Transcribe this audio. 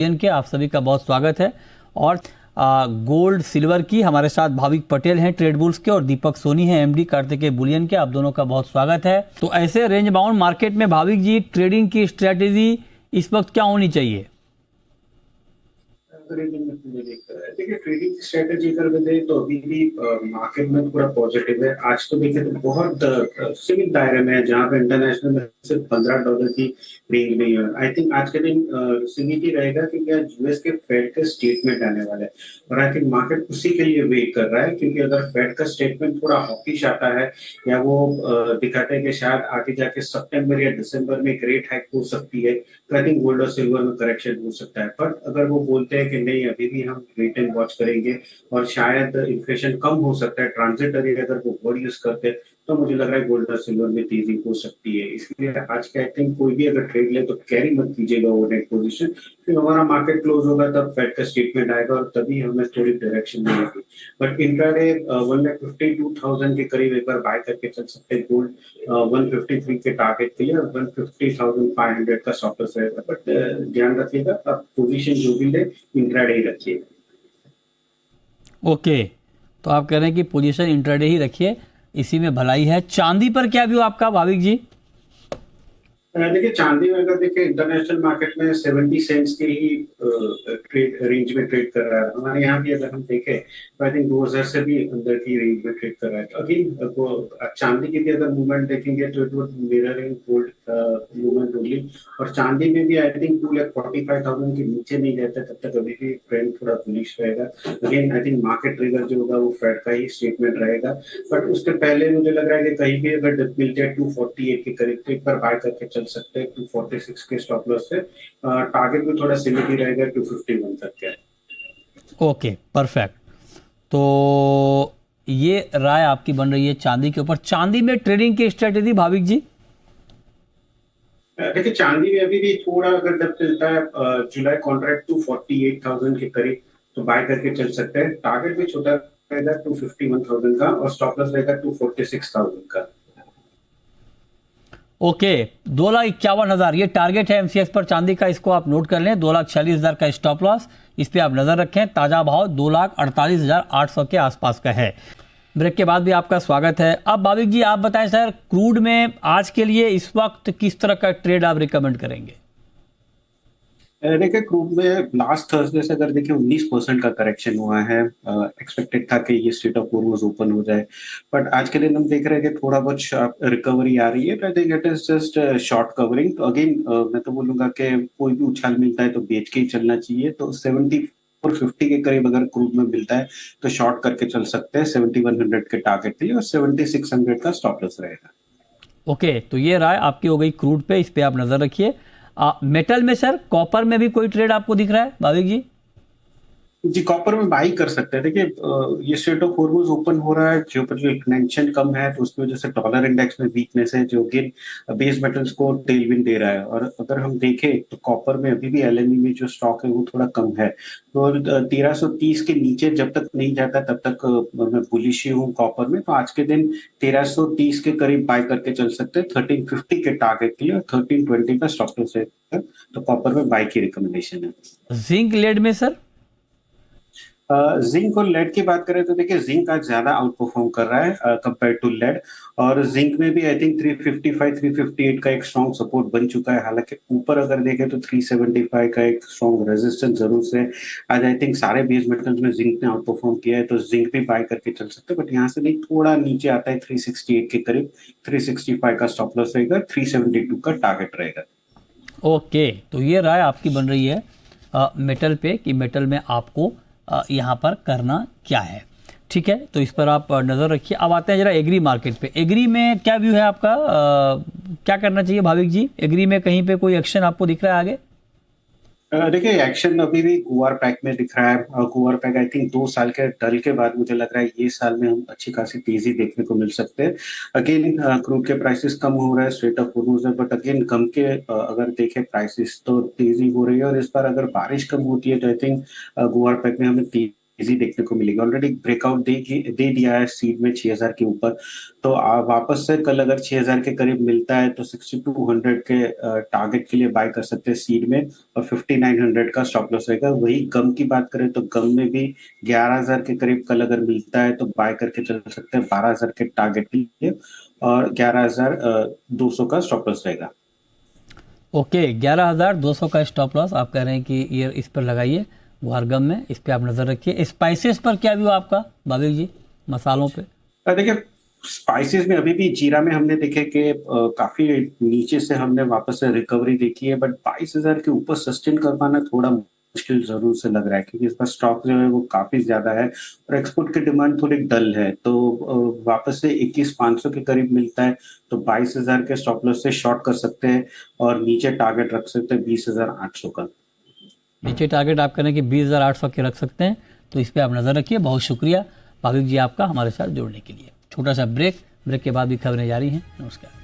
के आप सभी का बहुत स्वागत है। और गोल्ड सिल्वर की हमारे साथ भाविक पटेल हैं ट्रेड बुल्स के, और दीपक सोनी हैं एमडी कार्तिकेय बुलियन के। आप दोनों का बहुत स्वागत है। तो ऐसे रेंज बाउंड मार्केट में भाविक जी, ट्रेडिंग की स्ट्रेटेजी इस वक्त क्या होनी चाहिए? देखिए, ट्रेडिंग की स्ट्रेटेजी अगर देखें तो अभी भी मार्केट में पूरा पॉजिटिव है। आज तो देखें तो बहुत सीमित दायरे में है, जहां पे इंटरनेशनल में सिर्फ $15 की रेंज में ही है। आई थिंक आज के दिन सीमित ही रहेगा, क्योंकि आज यूएस के फेड के स्टेटमेंट आने वाले हैं, और आई थिंक मार्केट उसी के लिए वेट कर रहा है। क्योंकि अगर फेड का स्टेटमेंट थोड़ा हॉकिश आता है, या वो दिखाते हैं कि शायद आगे जाके सितंबर या दिसंबर में एक रेट हाइक हो सकती है, तो आई थिंक गोल्ड और सिल्वर में करेक्शन हो सकता है। बट अगर वो बोलते हैं कि नहीं, अभी भी हम वेट एंड वॉच करेंगे और शायद इन्फ्लेशन कम हो सकता है, ट्रांजिटरी अगर वो वर्ड यूज करते हैं, तो मुझे लग रहा है गोल्ड और सिल्वर में तेजी हो सकती है। इसलिए आज के आई थिंक कोई भी अगर ट्रेड ले तो कैरी मत कीजिएगा ओवरनाइट पोजीशन। फिर हमारा मार्केट क्लोज होगा तब फेड का स्टेटमेंट आएगा, और तभी हमें थोड़ी डायरेक्शन मिलेगी। बट इंट्राडे 1,52,000 के करीब एक बार बाय करके चल सकते हैं गोल्ड, 153 के टारगेट के लिए, और 150,500 का स्टॉप लॉस रहेगा। बट ध्यान रखिएगा, आप पोजीशन जो भी ले इंट्राडे ही रखिएगा। ओके, तो आप कह रहे हैं कि पोजीशन इंट्राडे ही रखिए, इसी में भलाई है। चांदी पर क्या व्यू आपका भाविक जी? देखिए, चांदी में अगर देखें, इंटरनेशनल मार्केट में 70 सेंट्स के ही ट्रेड रेंज में ट्रेड कर रहा है। हमारे यहाँ भी अगर हम देखें तो आई थिंक 2000 से भी अंदर की रेंज में ट्रेड कर रहा है। तो अगेन चांदी की भी अगर मूवमेंट देखेंगे तो it would mirroring gold movement only. और चांदी में भी आई थिंक 2,45,000 के नीचे नहीं जाता तब तक अभी भी ट्रेंड थोड़ा बुलिश रहेगा। Again I think market trigger जो होगा वो फेड का ही स्टेटमेंट रहेगा। बट उसके पहले मुझे लग रहा है कि कहीं भी अगर डिप मिलते हैं 248 के करीब, तो एक बार बाय करके चल सकते हैं 246 के स्टॉप लॉस से। टारगेट भी थोड़ा सिमिलर ही रहेगा, 251 तक का। Okay, perfect. तो ये राय आपकी बन रही है चांदी के ऊपर। चांदी में ट्रेडिंग की स्ट्रेटेजी भाविक जी? देखिए, चांदी में अभी भी थोड़ा अगर डिप मिलता है, जुलाई कॉन्ट्रैक्ट 248,000 के करीब, तो बाय करके चल सकते हैं। टारगेट भी छोटा रहेगा 251,000 का, और स्टॉप लॉस रहेगा 246,000 का। ओके, 2,51,000 ये टारगेट है एमसीएक्स पर चांदी का, इसको आप नोट कर लें। 2,46,000 का स्टॉप लॉस, इस पे आप नजर रखें। ताजा भाव 2,48,800 के आसपास का है। ब्रेक के बाद भी आपका स्वागत है। अब भाविक जी, आप बताएं सर, क्रूड में आज के लिए इस वक्त किस तरह का ट्रेड आप रिकमेंड करेंगे? देखिए, क्रूड में लास्ट थर्सडे से अगर देखिए 19% का करेक्शन हुआ है। एक्सपेक्टेड था कि ये स्ट्रेट ऑफ होर्मुज ओपन हो जाए, बट आज के दिन हम देख रहे हैं कि थोड़ा बहुत रिकवरी आ रही है। I think it is just short covering. तो अगेन मैं तो बोलूंगा कि कोई भी उछाल मिलता है तो बेच के ही चलना चाहिए। तो 7450 के करीब अगर क्रूड में मिलता है तो शॉर्ट करके चल सकते हैं 7100 के टारगेट के लिए, और 7600 का स्टॉप लॉस रहेगा। ओके, तो ये राय आपकी हो गई क्रूड पे, इस पे आप नजर रखिए। मेटल में सर, कॉपर में भी कोई ट्रेड आपको दिख रहा है भाविक जी? जी, कॉपर में बाई कर सकते हैं। देखिए, ये स्ट्रेट ऑफ हॉर्मुज ओपन हो रहा है, जो पर जो टेंशन कम है, तो उसकी वजह से डॉलर इंडेक्स में वीकनेस है, जो कि बेस मेटल्स को टेलविंड दे रहा है। और अगर हम देखें तो कॉपर में अभी भी एलएमई में जो स्टॉक है वो थोड़ा कम है। तो 1330 के नीचे जब तक नहीं जाता तब तक मैं बुलिश ही हूँ कॉपर में। तो आज के दिन 1330 के करीब बाय करके चल सकते हैं 1350 के टारगेट के लिए, और 1320 का स्टॉप लॉस है। तो कॉपर में बाय की रिकमेंडेशन है। जिंक लेड में सर? जिंक और लेड की बात करें तो देखिए, जिंक आज ज्यादा आउट परफॉर्म कर रहा है कंपेयर टू लेड। और जिंक में भी आई थिंक 355 358 का एक स्ट्रॉन्ग सपोर्ट बन चुका है। हालांकि ऊपर अगर देखें तो 375 का एक स्ट्रॉन्ग रेजिस्टेंस जरूर से। आज आई थिंक सारे बेस मेटल्स में जिंक ने आउट परफॉर्म किया है, तो जिंक भी बाय करके चल सकते हैं। बट यहाँ से नहीं, थोड़ा नीचे आता है 368 के करीब, 365 का स्टॉप लॉस रहेगा, 372 का टारगेट रहेगा। ओके, तो ये राय आपकी बन रही है मेटल पे, कि मेटल में आपको यहाँ पर करना क्या है। ठीक है, तो इस पर आप नज़र रखिए। अब आते हैं जरा एग्री मार्केट पे। एग्री में क्या व्यू है आपका? क्या करना चाहिए भाविक जी? एग्री में कहीं पे कोई एक्शन आपको दिख रहा है आगे? देखिए, एक्शन अभी भी गुआर पैक में दिख रहा है। गुआर पैक आई थिंक 2 साल के डल के बाद मुझे लग रहा है ये साल में हम अच्छी खासी तेजी देखने को मिल सकते हैं। अगेन क्रूड के प्राइसेस कम हो रहा है, स्ट्रेट ऑफ होर्मुज है, बट अगेन गम के अगर देखें प्राइसेस तो तेजी हो रही है। और इस बार अगर बारिश कम होती है तो आई थिंक गुआर पैक में हमें तेजी तेजी देखने को मिलेगी। ऑलरेडी ब्रेकआउट दे दिया है सीड में 6000 के ऊपर, तो वापस से कल अगर 6000 के करीब मिलता है तो 6200 के टारगेट के लिए बाय कर सकते हैं सीड में, और 5900 का स्टॉप लॉस रहेगा। वही गम की बात करें तो गम में भी 11000 के करीब कल अगर मिलता है तो बाय करके चल सकते हैं 12000 के टारगेट के लिए, और 11200 का स्टॉप लॉस रहेगा। ओके, 11,200 का स्टॉप लॉस आप कह रहे हैं कि ये इस पर लगाइए, वारगम में, इस पे आप नजर रखिए। स्पाइसेस पर क्या व्यू आपका भाविक जी, मसालों पे? देखिए स्पाइसेस में अभी भी जीरा में हमने देखे कि काफी नीचे से हमने वापस से रिकवरी देखी है, बट 22,000 के ऊपर सस्टेन कर पाना थोड़ा मुश्किल जरूर से लग रहा है, क्योंकि इसका स्टॉक जो है वो काफी ज्यादा है और एक्सपोर्ट की डिमांड थोड़ी डल है। तो वापस से 21,500 के करीब मिलता है तो 22,000 के स्टॉप लॉस से शॉर्ट कर सकते हैं, और नीचे टारगेट रख सकते हैं 20,800 का। नीचे टारगेट आप करें कि 20,800 के रख सकते हैं, तो इस पे आप नजर रखिए। बहुत शुक्रिया भाविक जी आपका हमारे साथ जुड़ने के लिए। छोटा सा ब्रेक के बाद भी खबरें जारी हैं। नमस्कार।